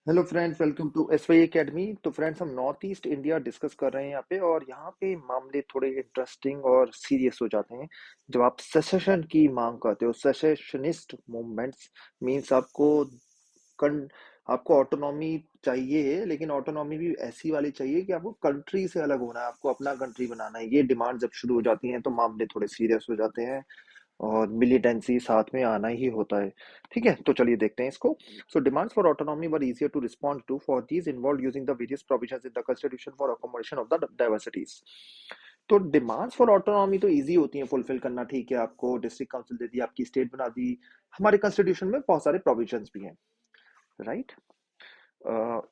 Hello friends, welcome to SY academy. तो friends, हम north east India discuss कर रहे हैं यहाँ पे, और यहाँ पे मामले थोड़े इंटरेस्टिंग और सीरियस हो जाते हैं जब आप सेसेशन की मांग करते हो। सेसेशनिस्ट मूवमेंट्स मींस आपको ऑटोनॉमी चाहिए, लेकिन ऑटोनॉमी भी ऐसी वाली चाहिए कि आपको कंट्री से अलग होना है, आपको अपना कंट्री बनाना है। ये डिमांड जब शुरू हो जाती हैं तो मामले थोड़े सीरियस हो जाते हैं और मिलिटेंसी साथ में आना ही होता है। ठीक है, तो चलिए देखते हैं इसको। So demands for autonomy were easier to respond to for these involve using the various provisions in the constitution for accommodation of the diversities. तो डिमांड्स फॉर ऑटोनॉमी तो इजी होती है फुलफिल करना। ठीक है, आपको डिस्ट्रिक्ट काउंसिल दे दी, आपकी state बना दी। हमारे कॉन्स्टिट्यूशन में बहुत सारे प्रोविजंस भी हैं, right.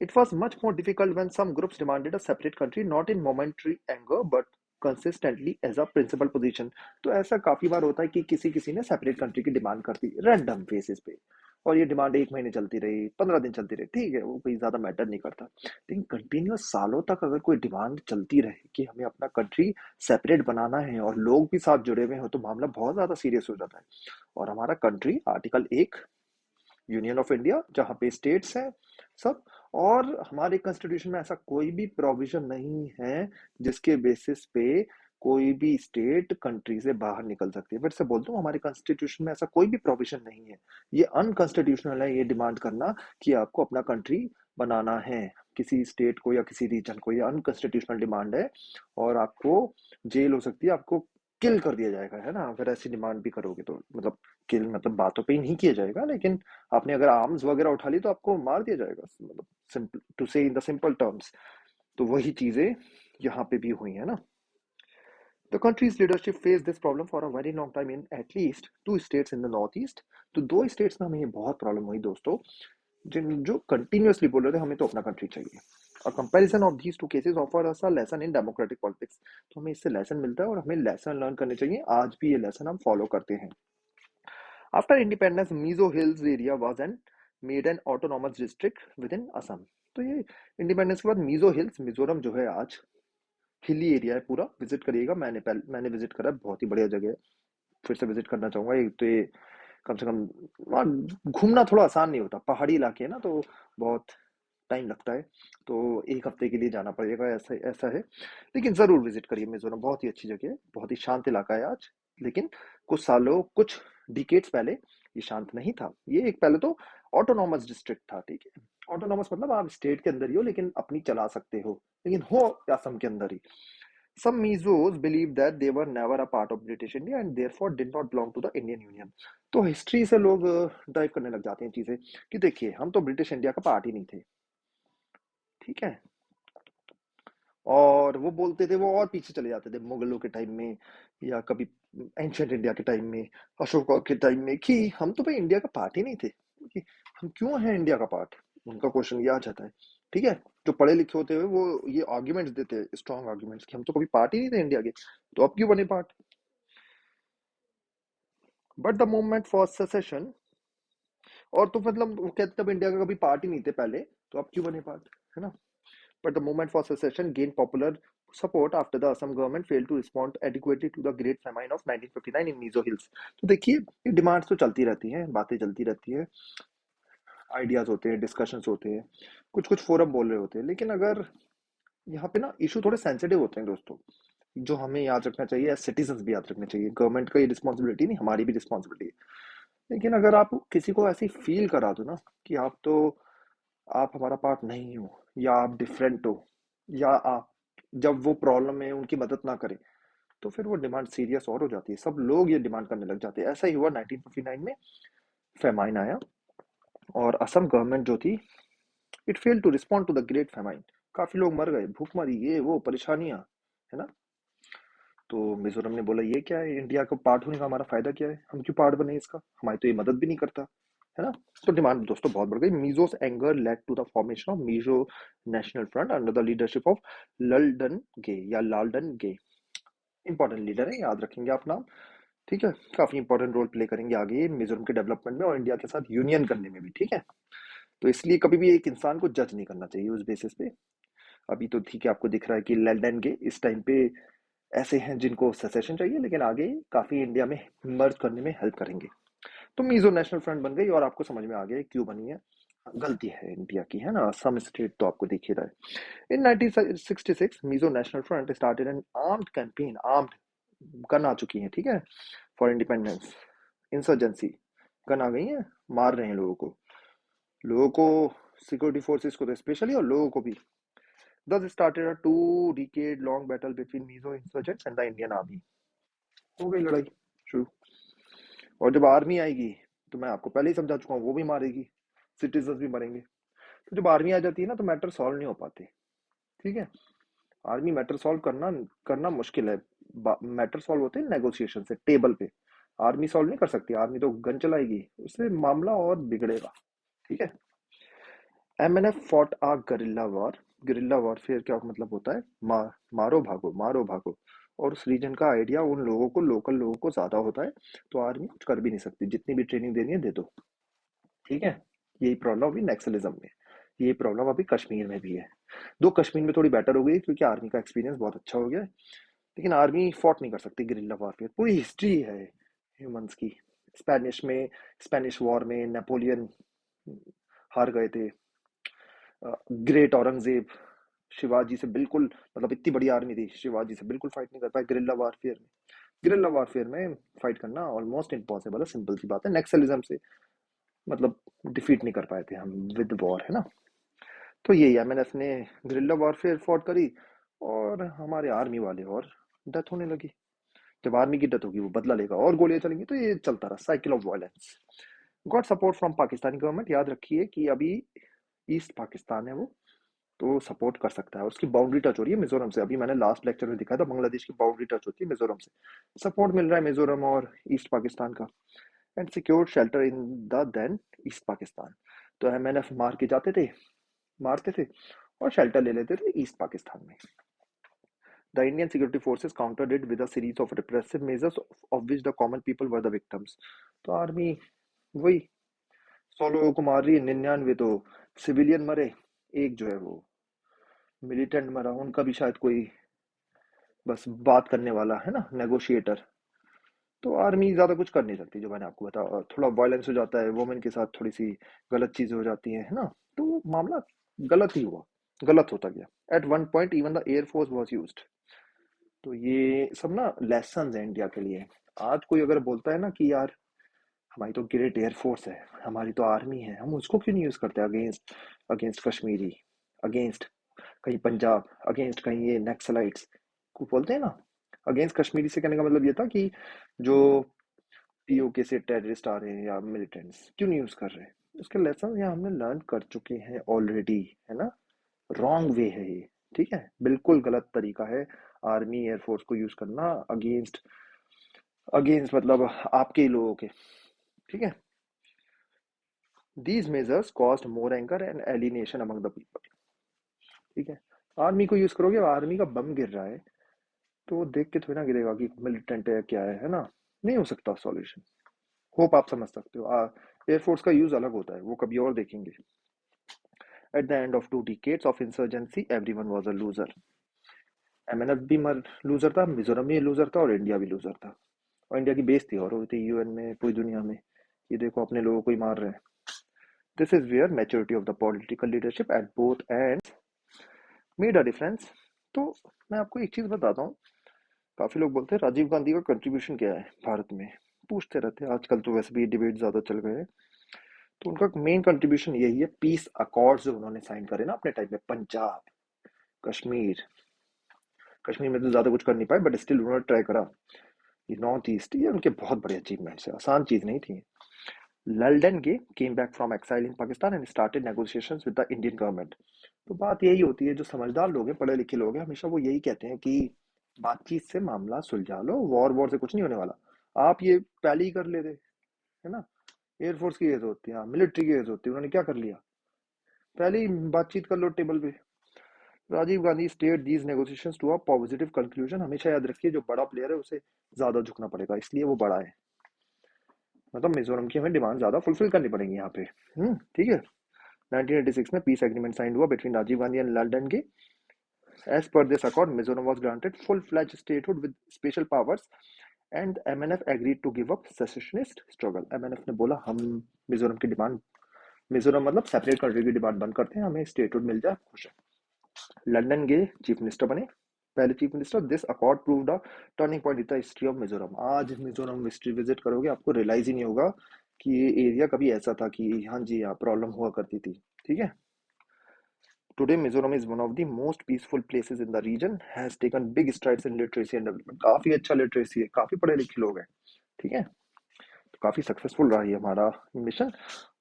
It was much more difficult when some groups demanded a separate country, not in momentary anger, but consistently as a principal position. तो ऐसा काफी बार होता है कि किसी किसी ने सेपरेट कंट्री की डिमांड कर दी रैंडम बेसिस पे, और ये डिमांड 1 महीने चलती रही, 15 दिन चलती रही। ठीक है, वो कोई ज्यादा मैटर नहीं करता। लेकिन कंटिन्यूस सालों तक अगर कोई डिमांड चलती रहे कि हमें अपना कंट्री सेपरेट बनाना है और लोग भी साथ जुड़े हुए हो, तो मामला बहुत ज्यादा सीरियस हो जाता है। और हमारा country article 1 union of India, जहाँ पे स्टेट्स हैं सब, और हमारे कॉन्स्टिट्यूशन में ऐसा कोई भी प्रोविजन नहीं है जिसके बेसिस पे कोई भी स्टेट कंट्री से बाहर निकल सकती है। फिर से बोलता हूँ, हमारे कॉन्स्टिट्यूशन में ऐसा कोई भी प्रोविजन नहीं है। ये अनकॉन्स्टिट्यूशनल है, ये डिमांड करना कि आपको अपना कंट्री बनाना है किसी स्टेट को या किसी रीजन को। ये अनकॉन्स्टिट्यूशनल डिमांड है और आपको जेल हो सकती है, आपको किल कर दिया जाएगा, है ना, अगर ऐसी डिमांड भी करोगे तो। मतलब किल मतलब बातों पे ही नहीं किया जाएगा, लेकिन आपने अगर आर्म्स वगैरह उठा ली तो आपको मार दिया जाएगा, मतलब सिंपल टू से इन द सिंपल टर्म्स। तो वही चीजें यहाँ पे भी हुई है ना। The countries leadership face this problem for a very long time in at least 2 states in the north east. तो 2 स्टेट्स में हमें ये बहुत प्रॉब्लम हुई दोस्तों, जिन जो कंटिन्यूअसली बोल रहे थे हमें तो अपना कंट्री चाहिए। A comparison of these two cases offer us a lesson in democratic politics. तो हमें इससे लेसन मिलता है और हमें लेसन लर्न करने चाहिए। आज भी ये लेसन हम फॉलो करते हैं। After independence, Mizo Hills area was and made an autonomous district within Assam. तो ये इंडिपेंडेंस के बाद मिजो हिल्स, मिजोरम जो है आज हिली एरिया है पूरा। विजिट करिएगा, मैंने विजिट करा है, बहुत ही बढ़िया जगह है। फिर से विजिट करना चाहूंगा। एक तो ये कम से कम वहाँ घूमना थोड़ा आसान नहीं होता, पहाड़ी इलाके है ना, तो बहुत टाइम लगता है। तो 1 हफ्ते के लिए जाना पड़ेगा, ऐसा ऐसा है। लेकिन जरूर विजिट करिए मिजोरम, बहुत ही अच्छी जगह है, बहुत ही शांत इलाका है आज। लेकिन कुछ डिकेड्स पहले ये शांत नहीं था। ये एक पहले तो ऑटोनॉमस डिस्ट्रिक्ट था। ठीक है, ऑटोनॉमस मतलब आप स्टेट के अंदर ही हो लेकिन अपनी चला सकते हो, लेकिन हो असम के अंदर ही। Some Mizos believe that they were never a part of British India and therefore did not belong to the Indian Union. तो हिस्ट्री से लोग ड्राइव करने लग जाते हैं चीजें कि देखिए, हम तो ब्रिटिश इंडिया का पार्ट ही नहीं थे। ठीक है, और वो बोलते थे, वो और पीछे चले जाते थे मुगलों के टाइम में, या कभी एंशियंट इंडिया के टाइम में, अशोका के टाइम में, कि हम तो भाई इंडिया का पार्ट ही नहीं थे, कि हम क्यों हैं इंडिया का पार्ट। उनका क्वेश्चन ये आ जाता है। ठीक है, जो पढ़े लिखे होते हुए वो ये आर्ग्यूमेंट्स देते हैं, स्ट्रॉन्ग आर्ग्यूमेंट्स, कि हम तो कभी पार्ट ही नहीं थे इंडिया के, तो अब क्यों बने part. But the movement for cessation, और तो मतलब वो कहते तब इंडिया का कभी पार्ट ही नहीं थे पहले, तो अब क्यों बने पार्ट, है ना। But the movement for secession gained popular support after the Assam government failed to respond adequately to the Great Famine of 1959 in Mizo Hills. तो देखिए, ये डिमांड्स तो चलती रहती हैं, बातें चलती रहती है, आइडियाज होते हैं, डिस्कशंस होते हैं, कुछ कुछ फोरम बोल रहे होते हैं। लेकिन अगर यहाँ पे ना इशू थोड़े सेंसिटिव होते हैं दोस्तों, जो हमें याद रखना चाहिए, एज सिटीजन भी याद रखना चाहिए। गवर्नमेंट का ये रिस्पॉन्सिबिलिटी नहीं, हमारी भी रिस्पॉन्सिबिलिटी है। लेकिन अगर आप किसी को ऐसी फील करा दो ना कि आप हमारा पार्ट नहीं हो, या आप डिफरेंट हो, या आप जब वो प्रॉब्लम में उनकी मदद ना करें, तो फिर वो डिमांड सीरियस और हो जाती है। सब लोग ये डिमांड करने लग जाते हैं। ऐसा ही हुआ 1959 में, फेमाइन आया, और असम गवर्नमेंट जो थी, it fail to respond to the great famine. काफी लोग मर गए, भूखमरी, ये वो परेशानियां, है ना। तो मिजोरम ने बोला, ये क्या है, इंडिया को पार्ट होने का हमारा फायदा क्या है, हम क्यों पार्ट बने इसका, हमारी तो ये मदद भी नहीं करता, है ना। तो डिमांड दोस्तों बहुत बढ़ गई। Mizos anger led to the formation of Mizo National Front under the leadership of Laldenga, या लालडन गे। इंपॉर्टेंट लीडर है, याद रखेंगे आप नाम। ठीक है, काफी इंपॉर्टेंट रोल प्ले करेंगे आगे मिजोरम के डेवलपमेंट में और इंडिया के साथ यूनियन करने में भी। ठीक है, तो इसलिए कभी भी एक इंसान को जज नहीं करना चाहिए उस बेसिस पे। अभी तो ठीक है, आपको दिख रहा है कि लल्डन गे इस टाइम पे ऐसे हैं जिनको सेसेशन चाहिए, लेकिन आगे काफी इंडिया में मर्ज करने में हेल्प करेंगे। तो मीजो नेशनल फ्रंट बन गई, और आपको समझ में आ गया क्यों बनी है। गलती है इंडिया की, है ना, सम स्टेट तो आपको दिख ही रहा है। In 1966 Mizo National Front started an armed campaign, armed gun आ चुकी है, ठीक है, फॉर इंडिपेंडेंस, इंसर्जेंसी, गन आ गई है, मार रहे हैं लोगों को, सिक्योरिटी फोर्सेस को तो स्पेशली और लोगों को भी। Thus started a 2-decade-long battle between Mizo insurgents and the Indian Army. हो गई लड़ाई शुरू। और जब आर्मी आएगी तो मैं आपको पहले ही समझा चुका हूँ, वो भी मारेगी, सिटीजन भी मरेंगे। तो जब आर्मी आ जाती है ना तो मैटर सॉल्व नहीं हो पाते, ठीक है। आर्मी मैटर सॉल्व करना करना मुश्किल है। मैटर सॉल्व होते हैं नेगोशिएशन से, टेबल पे। आर्मी सॉल्व नहीं कर सकती, आर्मी तो गन चलाएगी, उससे मामला और बिगड़ेगा, ठीक है। एमएनएफ फॉट आ गरिल्ला वॉर। गरिल्ला वॉरफेयर क्या मतलब होता है, मारो भागो, मारो भागो। और उस रीजन का आइडिया उन लोगों को, लोकल लोगों को ज्यादा होता है, तो आर्मी कुछ कर भी नहीं सकती, जितनी भी ट्रेनिंग देनी है दे दो, ठीक है। यही प्रॉब्लम अभी नक्सलिज्म में, ये प्रॉब्लम अभी कश्मीर में भी है। दो कश्मीर में थोड़ी बेटर हो गई क्योंकि आर्मी का एक्सपीरियंस बहुत अच्छा हो गया है, लेकिन आर्मी फॉट नहीं कर सकती गरिल्ला वॉरफेयर। पूरी हिस्ट्री है ह्यूमंस की। स्पेनिश में, स्पेनिश वॉर में नेपोलियन हार गए थे। ग्रेट औरंगजेब शिवाजी से बिल्कुल, मतलब इतनी बड़ी आर्मी थी, शिवाजी से बिल्कुल फाइट नहीं कर पाए गरिल्ला वारफेयर में। गरिल्ला वारफेयर में फाइट करना ऑलमोस्ट इम्पॉसिबल है, सिंपल सी बात है। नक्सलिज्म से मतलब डिफीट नहीं कर पाए थे हम विद वॉर, है ना। तो यही है, मैंने अपने गरिल्ला वारफेयर फॉट करी और हमारे आर्मी वाले और डेथ होने लगी। जब आर्मी की डेथ होगी वो बदला लेगा और गोलियां चलेंगी, तो ये चलता रहा cycle of violence. Got support from Pakistani government. याद रखिए कि अभी ईस्ट पाकिस्तान है वो, तो सपोर्ट कर सकता है। उसकी बाउंड्री टच हो रही है मिजोरम से, अभी मैंने लास्ट लेक्चर में दिखाया था, बांग्लादेश की बाउंड्री टच होती है मिजोरम से। सपोर्ट मिल रहा है मिजोरम और ईस्ट पाकिस्तान का। And secure shelter in the then east Pakistan. तो एमएनएफ मार के जाते थे, मारते थे और शेल्टर ले लेते थे ईस्ट पाकिस्तान में। The Indian security forces countered it with a series of repressive measures of which the common people were the victims. तो आर्मी वही 100 लोगों को मार रही है, 99 तो सिविलियन मरे, एक जो है वो मिलिटेंट मरा, उनका भी शायद कोई बस बात करने वाला है ना, नेगोशिएटर। तो आर्मी ज्यादा कुछ कर नहीं सकती, जो मैंने आपको बताया। और थोड़ा वायलेंस हो जाता है, वुमेन के साथ थोड़ी सी गलत चीजें हो जाती हैं, है ना। तो मामला गलत ही हुआ, गलत होता गया। At one point even the air force was used. तो ये सब ना लेसन है इंडिया के लिए। आज कोई अगर बोलता है ना कि यार हमारी तो ग्रेट एयरफोर्स है, हमारी तो आर्मी है, हम उसको क्यों नहीं यूज करते अगेंस्ट, अगेंस्ट कश्मीरी, अगेंस्ट कहीं पंजाब, अगेंस्ट कहीं ये नक्सलाइट्स को बोलते हैं ना। अगेंस्ट कश्मीरी से कहने का मतलब ये था कि जो पीओके से टेररिस्ट आ रहे हैं या मिलिटेंट्स, क्यों नहीं यूज कर रहे। इसके लेसन यहाँ हमने लर्न कर चुके हैं ऑलरेडी, है ना। रॉन्ग वे है ये, ठीक है, बिल्कुल गलत तरीका है आर्मी एयरफोर्स को यूज करना अगेंस्ट, अगेंस्ट मतलब आपके ही लोगों के, ठीक है। These measures cost more anger and alienation among the people, ठीक है। आर्मी को यूज करोगे, आर्मी का बम गिर रहा है तो वो देख के थोड़ी ना गिरेगा कि मिलिटेंट है क्या है ना। नहीं हो सकता सॉल्यूशन। होप आप समझ सकते हो। एयरफोर्स का यूज अलग होता है, वो कभी और देखेंगे। At the end of 2 decades of insurgency everyone was a loser. MNF भी मर लूजर था, मिजोरम भी लूजर था और इंडिया भी लूजर था। और इंडिया की बेइज्जती और हुई थी यूएन में, पूरी दुनिया में। ये देखो अपने लोगों को ही मार रहे हैं। This is where maturity of the political leadership at both end made a difference. तो मैं आपको एक चीज बताता हूँ। काफी लोग बोलते हैं राजीव गांधी का कंट्रीब्यूशन क्या है भारत में, पूछते रहते हैं। आजकल तो वैसे भी डिबेट ज्यादा चल गए हैं। तो उनका मेन कंट्रीब्यूशन यही है, पीस अकॉर्ड्स जो उन्होंने साइन करे ना अपने टाइम में, पंजाब, कश्मीर, कश्मीर में तो ज्यादा कुछ कर नहीं पाए बट स्टिल उन्होंने ट्राई करा। ये नॉर्थ ईस्ट, ये उनके बहुत बड़े अचीवमेंट्स है, आसान चीज नहीं थी। Laldenga came back from exile in Pakistan and started negotiations with the Indian government. तो बात यही होती है, जो समझदार लोग हैं, पढ़े लिखे लोग हैं, हमेशा वो यही कहते हैं कि बातचीत से मामला सुलझा लो, वॉर वॉर से कुछ नहीं होने वाला। आप ये पहले ही कर लेते, है ना। एयरफोर्स की एज होती है, मिलिट्री की एज होती है, उन्होंने क्या कर लिया, पहले ही बातचीत कर लो टेबल पे। Rajiv Gandhi state these negotiations to a positive conclusion. हमेशा याद रखिए, जो बड़ा प्लेयर है उसे ज्यादा झुकना पड़ेगा, इसलिए वो बड़ा है। मतलब मिजोरम की हमें डिमांड ज्यादा फुलफिल करनी पड़ेगी यहाँ पे, ठीक है। 1986 में पीस एग्रीमेंट साइन हुआ बिटवीन राजीव गांधी एंड लल्डन के। As per this accord, Mizoram was granted full-fledged statehood with special powers, and MNF agreed to give up secessionist struggle. MNF ने बोला हम मिजोरम की डिमांड मिजोरम मतलब सेपरेट कंट्री की डिमांड बंद करते हैं, हमें स्टेटहुड मिल जाए, खुश है। लंदन गए, चीफ मिनिस्टर बने, पहले chief minister. This accord proved a turning point in the history of Mizoram. आज मिजोरम हिस्ट्री विजिट करोगे, आपको रियलाइज ही नहीं होगा कि ये एरिया कभी ऐसा था कि हाँ जी यहाँ प्रॉब्लम हुआ करती थी। ठीक है। Today, Mizoram is one of the most peaceful places in the region, has taken big strides in literacy and development. काफी अच्छा लिटरेसी है, काफी पढ़े लिखे लोग हैं। ठीक है। तो काफी सक्सेसफुल रहा है हमारा मिशन।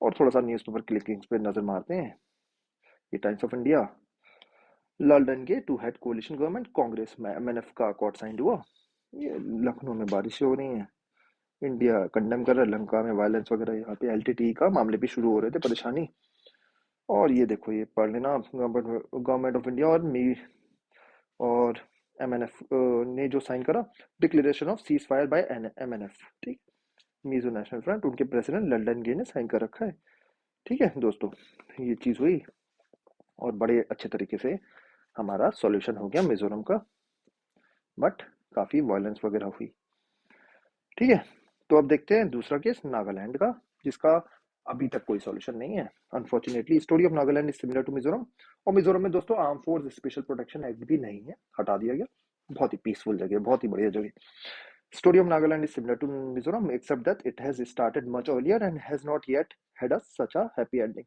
और थोड़ा सा न्यूज़पेपर क्लिपिंग्स पे नजर मारते हैं। ये टाइम्स ऑफ इंडिया, लंदन के to head coalition government, Congress में एमएनएफ का अकॉर्ड साइन हुआ। ये लखनऊ में बारिश हो रही है। इंडिया कंडेम कर रहा है लंका में वायलेंस वगैरह, यहाँ पे एलटीटी का मामले भी शुरू हो रहे थे, परेशानी। और ये देखो, ये पढ़ लेना, गवर्नमेंट ऑफ इंडिया और एमएनएफ ने जो साइन करा, declaration of cease fire bye MNF. ठीक। मिजो नेशनल फ्रंट, उनके प्रेसिडेंट लंदन गे ने साइन कर रखा है। ठीक है दोस्तों, ये चीज हुई और बड़े अच्छे तरीके से हमारा सॉल्यूशन हो गया मिजोरम का, बट काफी वायलेंस वगैरह हुई। ठीक है। तो अब देखते हैं दूसरा केस नागालैंड का, जिसका अभी तक कोई सॉल्यूशन नहीं है। Unfortunately story of Nagaland is similar to Mizoram. और मिजोरम में दोस्तों arm force special protection act भी नहीं है, हटा दिया गया। बहुत ही पीसफुल जगह, बहुत ही बढ़िया जगह। Story of Nagaland is similar to Mizoram except that it has started much earlier and has not yet had a such a happy ending.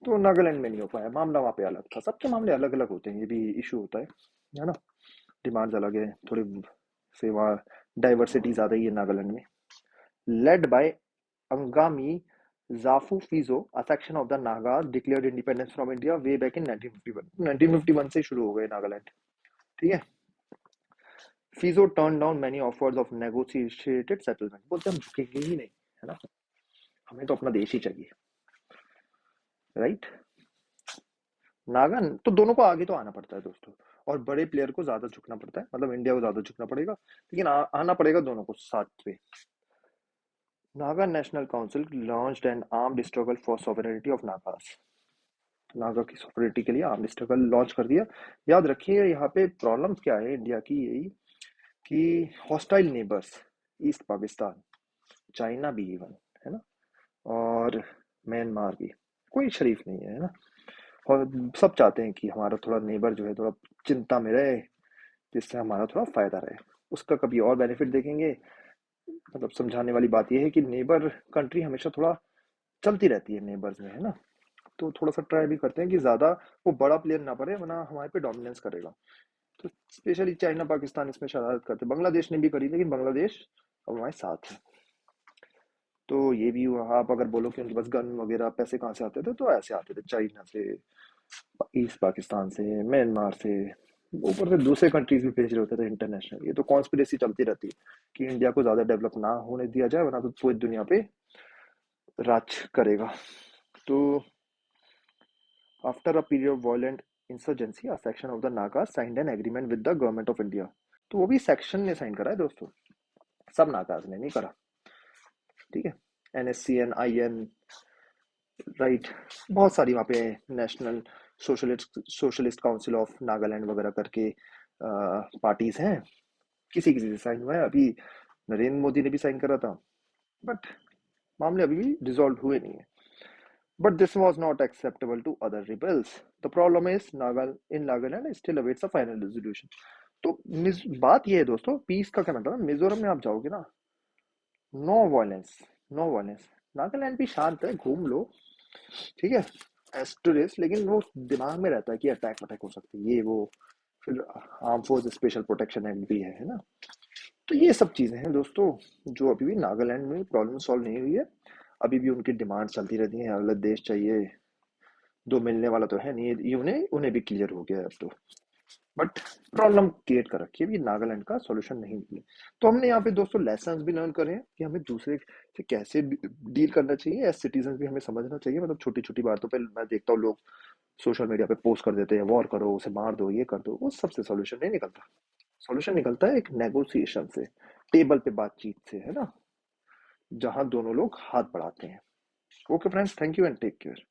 तो नागालैंड में नहीं हो पाया, मामला वहां पे अलग था। सबके मामले अलग अलग होते हैं, ये भी इशू होता है ना। डिमांड्स अलग है थोड़ी, से वहाँ डाइवर्सिटी ज्यादा ही है नागालैंड में। Led by Angami Zapu Phizo, a section of the Naga declared independence from India way back in 1951। 1951 से शुरू हो गए नागालैंड। ठीक है। Phizo turned down many offers of negotiated settlement, बोलते हम झुकेंगे ही नहीं, है ना, हमें तो अपना देश ही चाहिए, राइट। नागा तो दोनों को आगे तो आना पड़ता है दोस्तों, और बड़े प्लेयर को ज्यादा झुकना पड़ता है, मतलब इंडिया को ज्यादा झुकना पड़ेगा, लेकिन आना पड़ेगा दोनों को साथ पे। Naga national council launched N armed struggle for sovereignty of Nagas. Naga की सॉवरेनिटी के लिए आर्म्ड स्ट्रगल लॉन्च कर दिया। याद रखिए यहाँ पे प्रॉब्लम्स क्या है इंडिया की, यही कि hostile neighbours, east Pakistan, China भी इवन, है ना, और म्यांमार भी, कोई शरीफ नहीं है ना। और सब चाहते हैं कि हमारा थोड़ा नेबर जो है थोड़ा चिंता में रहे, जिससे हमारा थोड़ा फायदा रहे। उसका कभी और बेनिफिट देखेंगे। मतलब समझाने वाली बात यह है कि नेबर कंट्री हमेशा थोड़ा चलती रहती है नेबर्स में, है ना। तो थोड़ा सा ट्राई भी करते हैं कि ज्यादा वो बड़ा प्लेयर ना पड़े, वरना हमारे पे डोमिनेंस करेगा। तो स्पेशली चाइना पाकिस्तान इसमें शरारत करते, बांग्लादेश ने भी करी, लेकिन बांग्लादेश अब हमारे साथ है। तो ये भी हुआ। आप अगर बोलो कि उनके पास गन वगैरह पैसे कहाँ से आते थे, तो ऐसे आते थे चाइना से, ईस्ट पाकिस्तान से, म्यांमार से, ऊपर से दूसरे कंट्रीज भी भेज रहे होते थे इंटरनेशनल। ये तो कॉन्स्पिरेसी चलती रहती है कि इंडिया को ज्यादा डेवलप ना होने दिया जाए, वरना तो पूरी दुनिया पे राज करेगा। तो after a period of violent insurgency, a section of the Naga signed an agreement with the government of India. तो वो भी सेक्शन ने साइन करा है दोस्तों, सब नागाज ने नहीं करा। ठीक है। NSCN, IN, राइट, बहुत सारी वहाँ पे national socialist council of Nagaland वगैरह करके पार्टीज हैं। किसी किसी से साइन हुआ है, अभी नरेंद्र मोदी ने भी साइन करा था, बट मामले अभी भी रिजॉल्व हुए नहीं है। But this was not acceptable to other rebels. The problem is Nagal in Nagaland still awaits a final resolution. तो बात ये है दोस्तों, पीस का क्या मतलब है, मिजोरम में आप जाओगे ना, no violence, no violence. Nagaland भी शांत है, घूम लो, ठीक है, एस्टोरिस, लेकिन वो दिमाग में रहता है कि अटैक अटैक हो सकती है, ये वो। फिर arm force special protection act भी है ना। तो ये सब चीजें हैं दोस्तों, जो अभी भी नागालैंड में प्रॉब्लम सॉल्व नहीं हुई है। अभी भी उनकी डिमांड चलती रहती है, अगला देश चाहिए, दो मिलने वाला तो है नहीं ये, उन्हें उन्हें भी क्लियर हो गया है अब तो। बट प्रॉब्लम क्रिएट कर रखी है, अभी नागालैंड का सॉल्यूशन नहीं निकले। तो हमने यहाँ पे दोस्तों लेसन्स भी लर्न करे हैं कि हमें दूसरे से कैसे डील करना चाहिए, एज सिटीजन भी हमें समझना चाहिए। मतलब छोटी छोटी बातों पे मैं देखता हूँ लोग सोशल मीडिया पे पोस्ट कर देते हैं, वॉर करो, उसे मार दो, ये कर दो, वो सबसे सॉल्यूशन नहीं निकलता। सॉल्यूशन निकलता है एक नेगोशिएशन से, टेबल पे बातचीत से, है ना, जहां दोनों लोग हाथ बढ़ाते हैं। Okay friends, thank you and take care.